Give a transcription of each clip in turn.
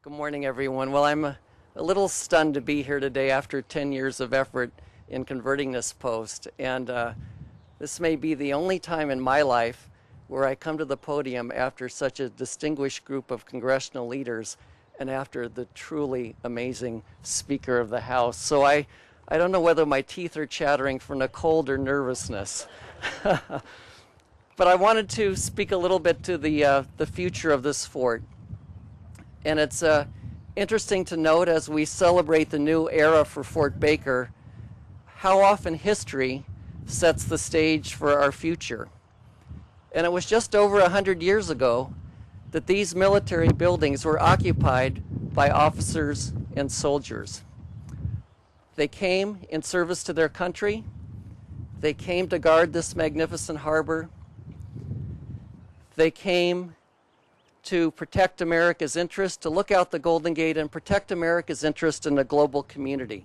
Good morning, everyone. Well, I'm a little stunned to be here today after 10 years of effort in converting this post. And this may be the only time in my life where I come to the podium after such a distinguished group of congressional leaders and after the truly amazing Speaker of the House. So I don't know whether my teeth are chattering from the cold or nervousness. But I wanted to speak a little bit to the future of this fort. And it's interesting to note as we celebrate the new era for Fort Baker, how often history sets the stage for our future. And it was just over 100 years ago that these military buildings were occupied by officers and soldiers. They came in service to their country. They came to guard this magnificent harbor. They came to protect America's interest, to look out the Golden Gate and protect America's interest in the global community.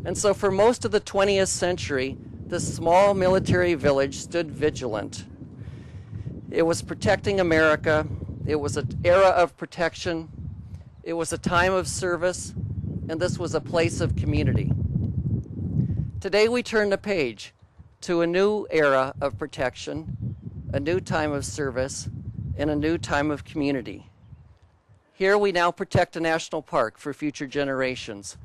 And so for most of the 20th century, this small military village stood vigilant. It was protecting America. It was an era of protection. It was a time of service, and this was a place of community. Today we turn the page to a new era of protection, a new time of service, in a new time of community. Here we now protect a national park for future generations,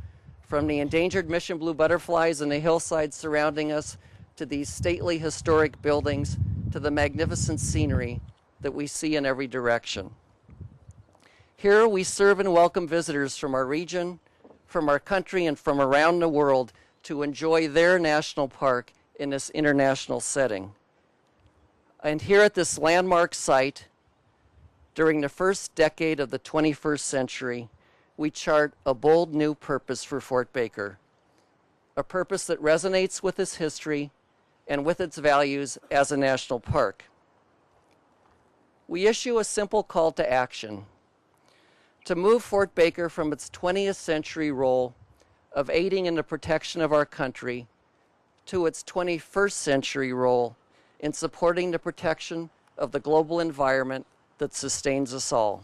from the endangered mission blue butterflies in the hillsides surrounding us, to these stately historic buildings, to the magnificent scenery that we see in every direction. Here we serve and welcome visitors from our region, from our country, and from around the world to enjoy their national park in this international setting. And here at this landmark site, during the first decade of the 21st century, we chart a bold new purpose for Fort Baker, a purpose that resonates with its history and with its values as a national park. We issue a simple call to action to move Fort Baker from its 20th century role of aiding in the protection of our country to its 21st century role in supporting the protection of the global environment that sustains us all.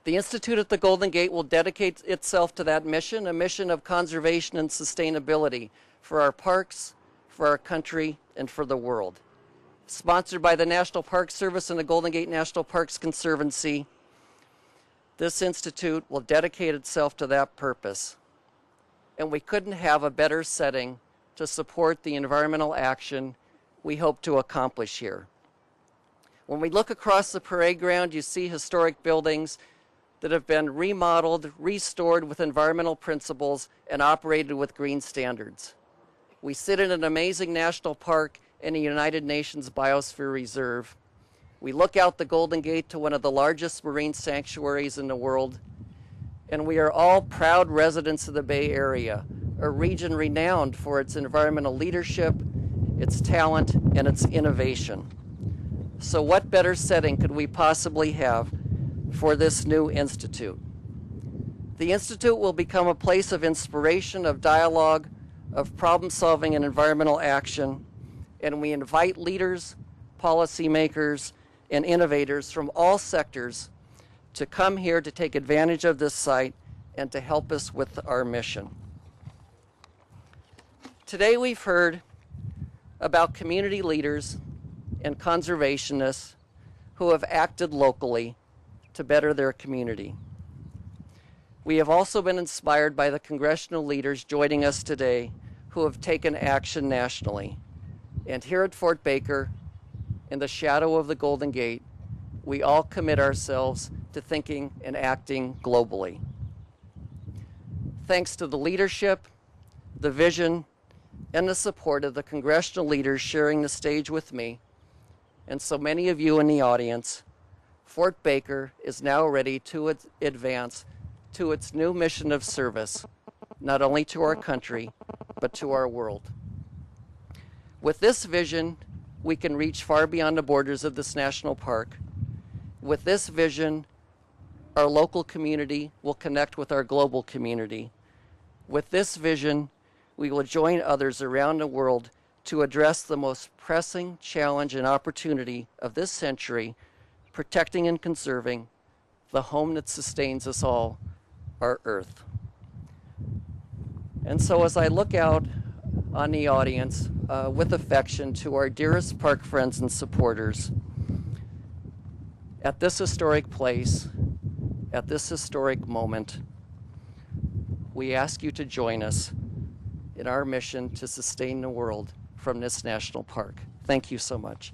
The Institute at the Golden Gate will dedicate itself to that mission, a mission of conservation and sustainability for our parks, for our country, and for the world. Sponsored by the National Park Service and the Golden Gate National Parks Conservancy, this institute will dedicate itself to that purpose. And we couldn't have a better setting to support the environmental action we hope to accomplish here. When we look across the parade ground, you see historic buildings that have been remodeled, restored with environmental principles, and operated with green standards. We sit in an amazing national park in the United Nations Biosphere Reserve. We look out the Golden Gate to one of the largest marine sanctuaries in the world, and we are all proud residents of the Bay Area, a region renowned for its environmental leadership, its talent, and its innovation. So what better setting could we possibly have for this new institute? The institute will become a place of inspiration, of dialogue, of problem solving and environmental action, and we invite leaders, policymakers, and innovators from all sectors to come here to take advantage of this site and to help us with our mission. Today we've heard about community leaders and conservationists who have acted locally to better their community. We have also been inspired by the congressional leaders joining us today who have taken action nationally. And here at Fort Baker, in the shadow of the Golden Gate, we all commit ourselves to thinking and acting globally. Thanks to the leadership, the vision, and the support of the congressional leaders sharing the stage with me, and so many of you in the audience, Fort Baker is now ready to advance to its new mission of service, not only to our country, but to our world. With this vision, we can reach far beyond the borders of this national park. With this vision, our local community will connect with our global community. With this vision, we will join others around the world to address the most pressing challenge and opportunity of this century, protecting and conserving the home that sustains us all, our Earth. And so as I look out on the audience with affection to our dearest park friends and supporters, at this historic place, at this historic moment, we ask you to join us in our mission to sustain the world from this national park. Thank you so much.